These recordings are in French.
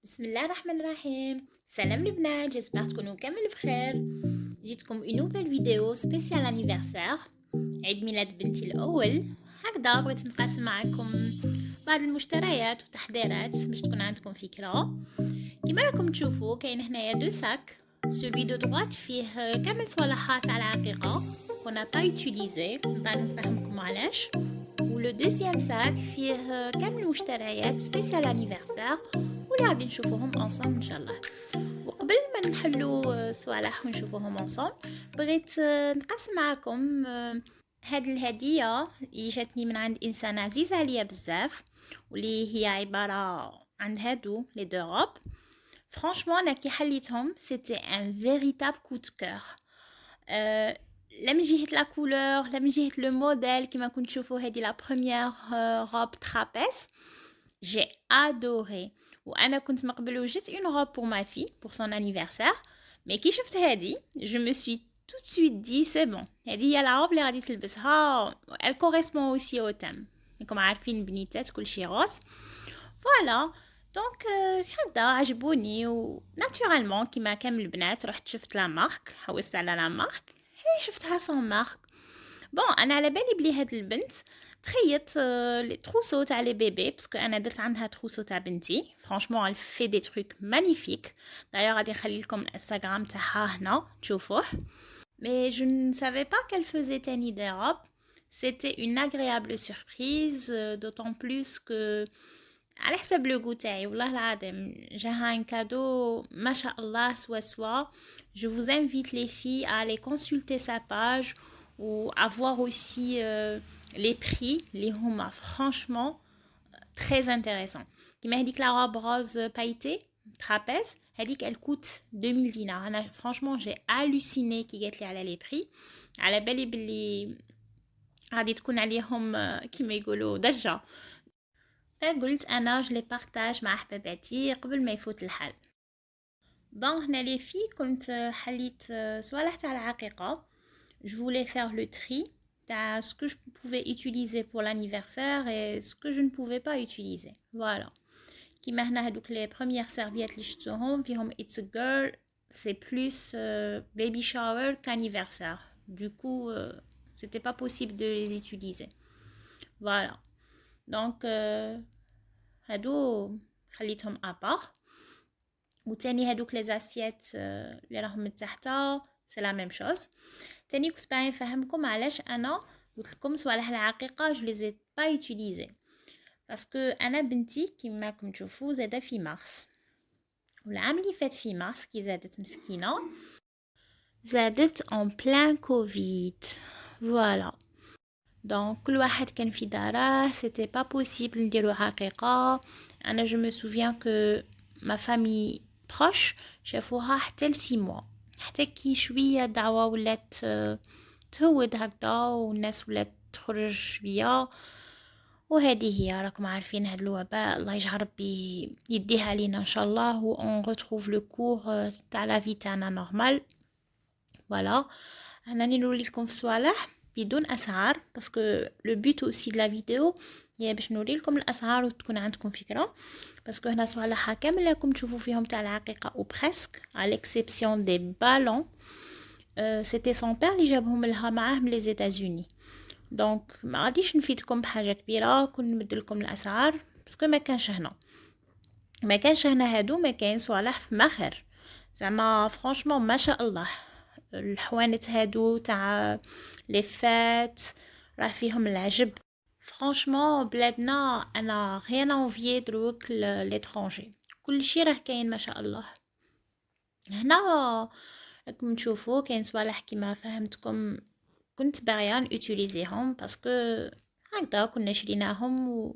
بسم الله الرحمن الرحيم. سلام البنات، جيسبر تكونوا كامل بخير. جيتكم une nouvelle vidéo spéciale anniversaire عيد ميلاد بنتي الأول. هكذا بغيت نقاسم معكم بعض المشتريات والتحضيرات باش تكون عندكم فكرة. كما راكم تشوفوا كاين هنايا دو ساك. celui de droite فيه كامل صوالحات على العقيقة qu'on n'a pas utilisé، من بعد نفهمكم علاش. ولو دوزيام ساك فيه كامل مشتريات سبيسيال انيفرسير واللي غادي نشوفوهم انصامبل ان شاء الله. وقبل ما نحلو صوالح ونشوفوهم انصامبل بغيت نقسم معكم هاد الهدية اللي جاتني من عند انسان عزيز عليا بزاف، واللي هي عبارة عن هادو لي دو روب. فرانشمون انا كي حليتهم سيتي ان فيريتابل كو دو كور. لا من جهة لا كولور لا من جهة لو موديل. كيما كنت تشوفوا هذه لا بروميير روب ترابيز، جي ادوري. وانا كنت من قبل وجدت اون روب pour ma fille pour son anniversaire، مي كي شفت هذه je me suis tout de suite dit c'est bon، هذه هي لا روب اللي غادي تلبسها. elle correspond aussi au thème، راكم عارفين بنيتات كلشي غوص. فوالا دونك هكذا عجبوني، و ناتورالمون كيما كامل البنات رحت شفت لا مارك، حوست على لا مارك، هي شفتها سون مارك. بون انا على بالي بلي هاد البنت تخيط لي تروسو تاع لي بيبي، باسكو انا درت عندها تروسو تاع بنتي. فرانشمون elle fait des trucs magnifiques. d'ailleurs غادي نخلي لكم الانستغرام تاعها هنا تشوفوه. mais je ne savais pas qu'elle faisait tani des robes. C'était une agréable surprise, d'autant plus que على حسب لو goût تاعي والله العظيم جاها un cadeau ما شاء الله سوا. Je vous invite les filles à aller consulter sa page ou à voir aussi les prix les هما franchement très intéressant. كيما هذيك la robe rose pailletée trapèze هذيك elle coûte 2000 dinars. انا franchement j'ai halluciné كي قالت لي على les prix. على بالي بلي غادي تكون عليهم كيما يقولوا ضجة، فقلت انا جو لي بارطاج مع حباباتي قبل ما يفوت الحال. بون هنا لي في كنت حليت صوالح تاع العقيقة. je voulais faire le tri تاع ce que je pouvais utiliser pour l'anniversaire et ce que je ne pouvais pas utiliser. voilà. كيما هنا هادوك les premières serviettes اللي شفتوهم فيهم it's a girl، c'est plus baby shower qu'anniversaire. du coup c'était pas possible de les utiliser. voilà. donc هادو خليتهم ابار. وتاني هادوك لي زاسيات اللي راهم من تحتا سي لا ميم شوز. تاني كنت باغي نفهمكم علاش انا قلت لكم صوالح العقيقه جو لي زي با يوتيليزي، باسكو انا بنتي كيما راكم تشوفوا زاده في مارس، والعام اللي فات في مارس كي زادت مسكينه زادت اون بلان كوفيد. فوالا دونك كل واحد كان في داره، سيتي با بوسيبل نديرو عقيقه. انا جو مي سوفيان كو ما فامي بروش شافوها حتى ل6 موا، حتى كي شويه الدعوه ولات تهود هكذا والناس ولات تخرج شويه. وهذه هي راكم عارفين هاد الوباء، الله يجعل ربي يديها علينا ان شاء الله، و اون ريتروف لو كور تاع لا في تاعنا نورمال. فوالا هنا نوري لكم في صوالح بدون اسعار، باسكو لو بوت اوسي دو لا فيديو هي باش نوري لكم الاسعار وتكون عندكم فكره. باسكو هنا صوالح كامل راكم تشوفوا فيهم تاع العقيقه او بريسك على الاكسبسيون دي بالون. سيتي سون بير اللي جابهم لها معاه من لي زيتازوني. دونك ما غاديش نفيدكم بحاجه كبيره كون نمد لكم الاسعار، باسكو ما كانش هنا هادو. ما كاين صوالح في مخر زعما فرانشمون ما شاء الله. الحوانت هادو تاع لي فات راه فيهم العجب. فرانشمون بلادنا انا غير انفيي دروك ليترونجي، كلشي راه كاين ما شاء الله. هنا راكم تشوفوا كاين صوالح كيما فهمتكم كنت باغيه نوتيليزيهم، باسكو هكذا كنا شريناهم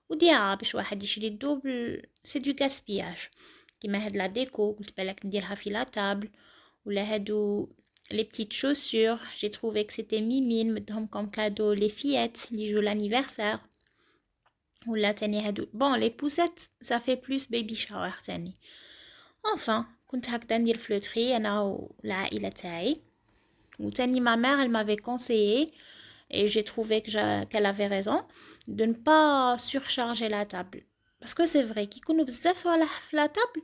وديعه باش واحد يشري الدوبل سي دو غاسبياج. كيما هاد لا ديكو قلت بالك نديرها في لا تابل، ولا هادو les petites chaussures, j'ai trouvé que c'était mimine مدهم comme cadeau les fillettes اللي jouent l'anniversaire. ولا تاني هادو bon les poussettes ça fait plus baby shower تاني. enfin كنت هكذا ندير في لو تري انا والعائله تاعي. وتاني ma mère elle m'avait conseillé et j'ai trouvé qu'elle avait raison de ne pas surcharger la table. parce que c'est vrai كي يكونوا بزاف صوالح في لا طابل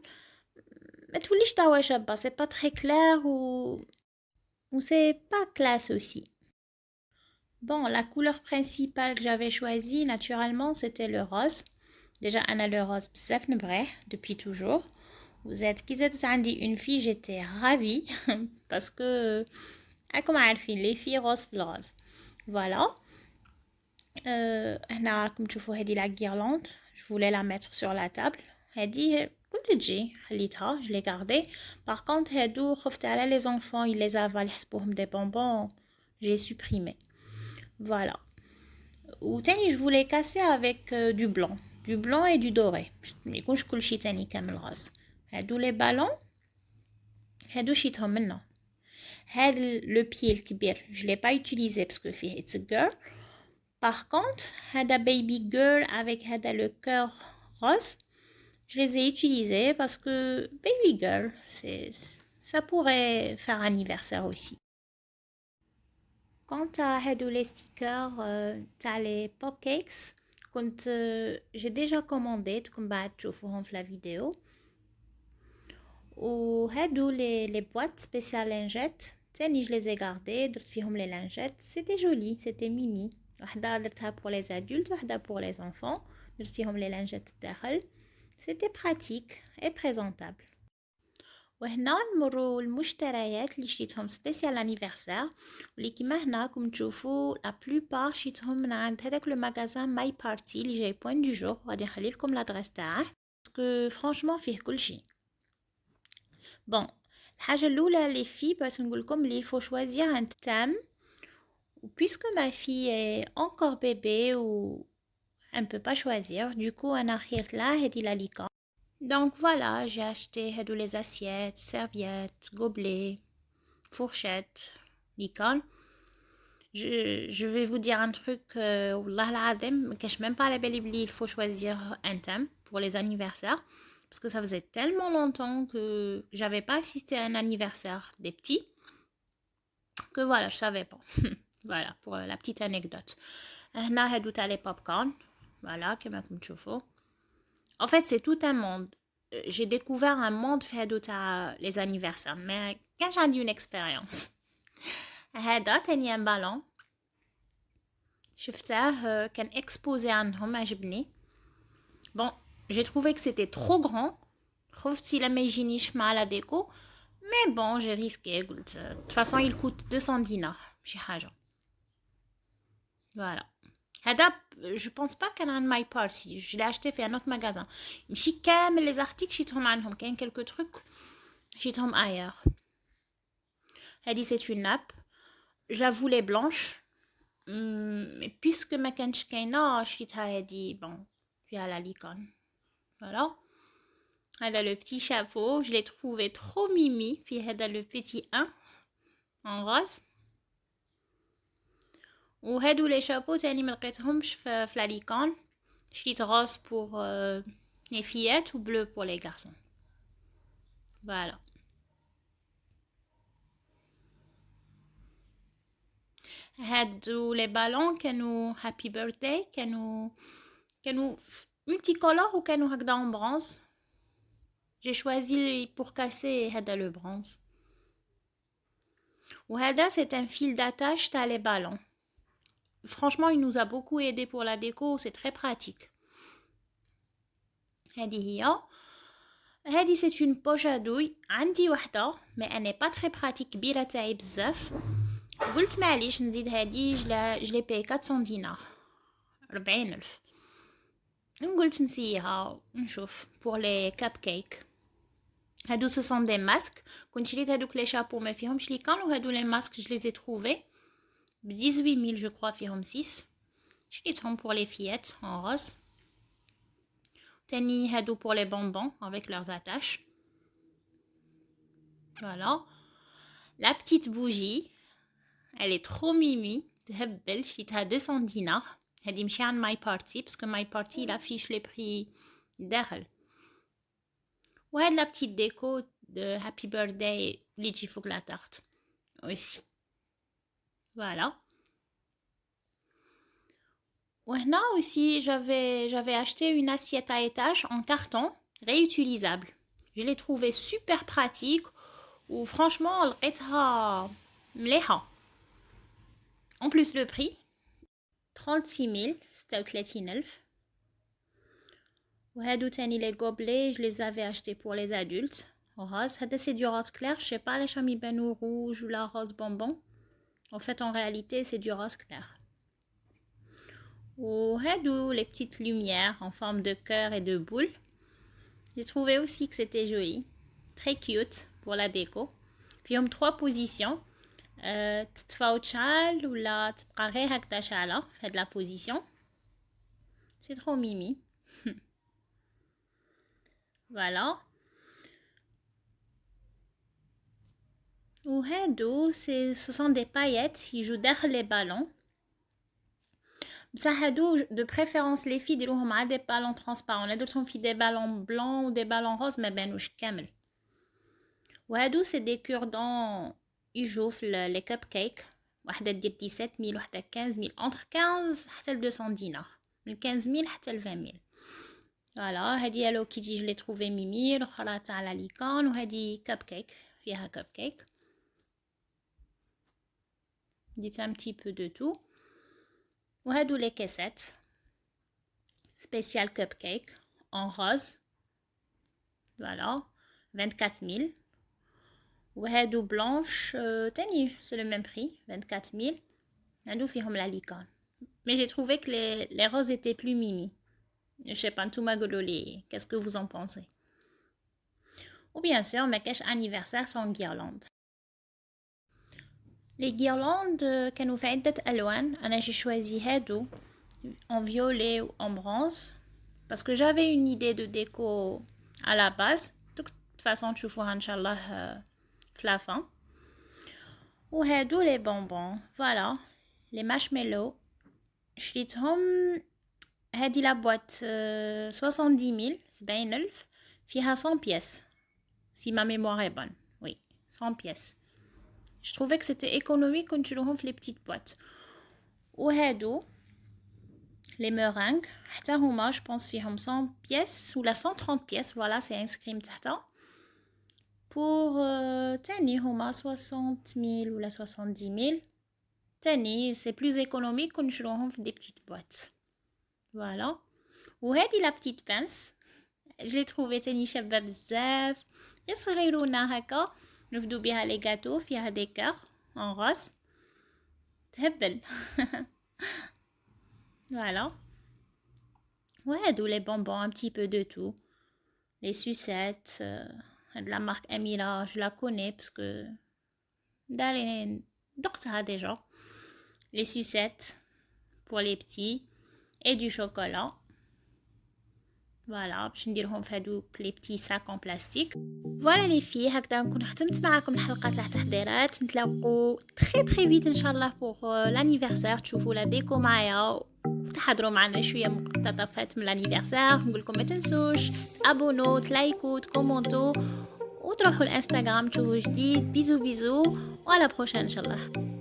ما توليش توا شابه c'est pas très clair ou c'est pas classe aussi. Bon, la couleur principale que j'avais choisie naturellement c'était le rose. Déjà Anna le rose بزاف نبغيه depuis toujours. Vous êtes qui êtes عندي une fille j'étais ravie parce que comme عارفين les filles rose في rose. Voilà. هنا راكم تشوفوا هذه la guirlande. Je voulais la mettre sur la table. هذه كنت تجي خليتها je l'ai gardée. Par contre هادو خفت على les enfants ils les avalent يحسبوهم des bonbons. J'ai supprimé. Voilà. Ou تاني je voulais casser avec du blanc. Du blanc et du doré. ما يكونش كل شيء تاني كامل rose. هادو les ballons. هادو شيتهم منه. هذا le pied الكبير je l'ai pas utilisé parce que فيه it's a girl. Par contre, هذا baby girl avec هذا le cœur rose, je les ai utilisés parce que baby girl, ça pourrait faire anniversaire aussi. Quant à هادو les stickers, t'as les pop cakes, j'ai déjà commandé, comme بعد تشوفوهم في la vidéo. وهادو les boîtes spéciales lingettes, تاني je les ai gardées, درت فيهم les lingettes, c'était joli, c'était mimi. واحدة درتها pour les adultes واحدة pour les enfants درت فيهم les lingettes الداخل c'était pratique et présentable. وهنا نمروا المشتريات اللي شريتهم سبيسيال انيفرسير واللي كيما هنا راكم تشوفوا لا بلوبار شريتهم من عند هذاك لو ماغازان ماي بارتي اللي جاي بوين دو جور غادي نخلي لكم لادريس تاعه باسكو فرانشمون فيه كلشي. بون الحاجه الاولى اللي فيه بغيت نقول لكم اللي faut choisir un thème. Puisque ma fille est encore bébé ou elle ne peut pas choisir, du coup, on a acheté là et la licorne. Donc voilà, j'ai acheté les assiettes, serviettes, gobelets, fourchettes, licorne. Je vais vous dire un truc, wallah l'adem, que je même pas la belle il faut choisir un thème pour les anniversaires. Parce que ça faisait tellement longtemps que j'avais pas assisté à un anniversaire des petits. Que voilà, je savais pas. Voilà, pour la petite anecdote. هنا هادو تاع les popcorn. Voilà, كما راكم تشوفوا. En fait, c'est tout un monde. J'ai découvert un monde في هادو تاع les anniversaires. Mais quand j'ai eu une expérience. هذا تاني un ballon. شفته كان exposé عنهم عجبني. Bon, j'ai trouvé que c'était trop grand. خفت إلا ما يجينيش مع la déco. Mais bon, j'ai risqué. قلت de toute façon, il coûte 200 dinars. شي حاجة. Voilà. هذا je pense pas كان عن my party. Je l'ai acheté في un autre magasin. ماشي كامل les articles شيتهم عنهم. كاين quelques trucs شيتهم ailleurs. هذه c'est une nappe. Je la voulais blanche. Mais puisque ما كانش كاينه شريتها هذه bon. Puis à la licorne. Voilà. هذا le petit chapeau. Je l'ai trouvé trop mimi. Puis هذا le petit 1 en rose. وهادو لي شابو تاني ملقيتهمش في لا ليكون شريت غوز pour les fillettes ou bleu pour les garçons. Voilà. هادو لي بالون كانوا هابي بيرثداي كانوا multicolores وكانوا هكذا en bronze. J'ai choisi pour casser هذا le bronze. وهذا c'est un fil d'attache تاع les ballons. Franchement, il nous a beaucoup aidé pour la déco, c'est très pratique. هذه c'est une poche à douille. عندي وحده mais elle n'est pas très pratique كبيرة تاعي بزاف. قلت معليش نزيد هذه je l'ai payé 400 دينار 40,000. قلت نسيها نشوف pour les cupcakes. هادو ce sont des masques. كنت شريت هادوك les chapeaux ما فيهمش لي كان وهادو les masques je les ai trouvés. 18 000 je crois فيهم 6. شريتهم pour les fillettes en rose. تاني هادو pour les bonbons avec leurs attaches. Voilà. La petite bougie. Elle est trop mimi. تهبل شريتها 200 دينار. هادي ماشي عن my party parce que my party il affiche les prix داخل. وهاد la petite déco de happy birthday اللي تجي فوق la tarte aussi. Voilà. وهنا aussi j'avais acheté une assiette à étage en carton réutilisable. Je l'ai trouvé super pratique ou franchement لقيتها مليحة. En plus le prix 36 000 36,000. وهادو تاني les gobelets je les avais achetés pour les adultes rose. هذا c'est du rose clair, je sais pas les chamis benou rouge ou la rose bonbon. En fait en réalité c'est du rose clair. وهادو les petites lumières en forme de cœur et de boule. J'ai trouvé aussi que c'était joli, très cute pour la déco. Puis هم 3 positions. تطفى وتشعل ولا تبقى غير هكذا شاعلة في هاد لا position. C'est trop mimi. Voilà. وهادو ce sont des paillettes qui jouent derrière les ballons. بصح هادو de préférence les filles يديروهم مع des ballons transparents. لا درتهم في des ballons blancs ou des ballons roses ما بانوش كامل. وهادو c'est des cure-dents يجوا في les cupcakes. واحدة دير 17 000 واحدة 15 000 entre 15 حتى ل 200 دينار. من 15 000 حتى ل 20 000. فوالا هادي الو كيتي جو لي تروفي ميمي الاخرى تاع لا ليكون وهادي كابكيك فيها كابكيك. ديت un petit peu de tout. وهادو لي كاسات سبيسيال كابكيك en rose. Voilà 24 000. وهادو بلانش تاني c'est le même prix 24 000. هادو فيهم لا ليكون. Mais j'ai trouvé que les roses étaient plus mimi. Je sais pas, tout magololé. Qu'est-ce que vous en pensez? Ou bien sûr, ma cache anniversaire sans guirlande. Les guirlandes, كانوا في عدة ألوان. أنا j'ai choisi هادو en violet ou en bronze. Parce que j'avais une idée de déco à la base. De toute façon, تشوفوها إن شاء الله في la fin. وهادو les bonbons. Voilà. Les marshmallows. شريتهم هادي لا بوات 70 000 فيها 100 pièces si ma mémoire est bonne. Oui, 100 pièces. Je trouvais que c'était économique quand tu les petites boîtes. وهادو les meringues حتى هما je pense فيهم 100 pièces ou la 130 pièces. Voilà, c'est inscrit تحتها. Pour تاني هما 60 000 ou la 70 000. تاني c'est plus économique quand tu les des petites boîtes. Voilà. وهذه la petite pince. Je l'ai trouvée تاني شابة بزاف. صغيرونة هكا نفدو بها لي gâteaux فيها des cœurs en rose. تهبل. Voilà. وهادو les bonbons un petit peu de tout. Les sucettes de la marque Amira, je la connais parce que دارين دقتها déjà. Les sucettes pour les petits. Et du chocolat. Voilà, باش نديرهم في هذوك لي بتي ساك en plastique. Voilà les filles, هكذا نكون ختمت معكم الحلقه تاع التحضيرات. نتلاقوا très très vite ان شاء الله pour l'anniversaire. تشوفوا لا ديكو معايا وتحضروا معنا شويه مقتطفات من الانيفرسير. نقول لكم ما تنسوش ابونو تلايكو تكومونتو وتروحوا الانستغرام تشوفوا جديد. بيزو بيزو وعلى بروشين ان شاء الله.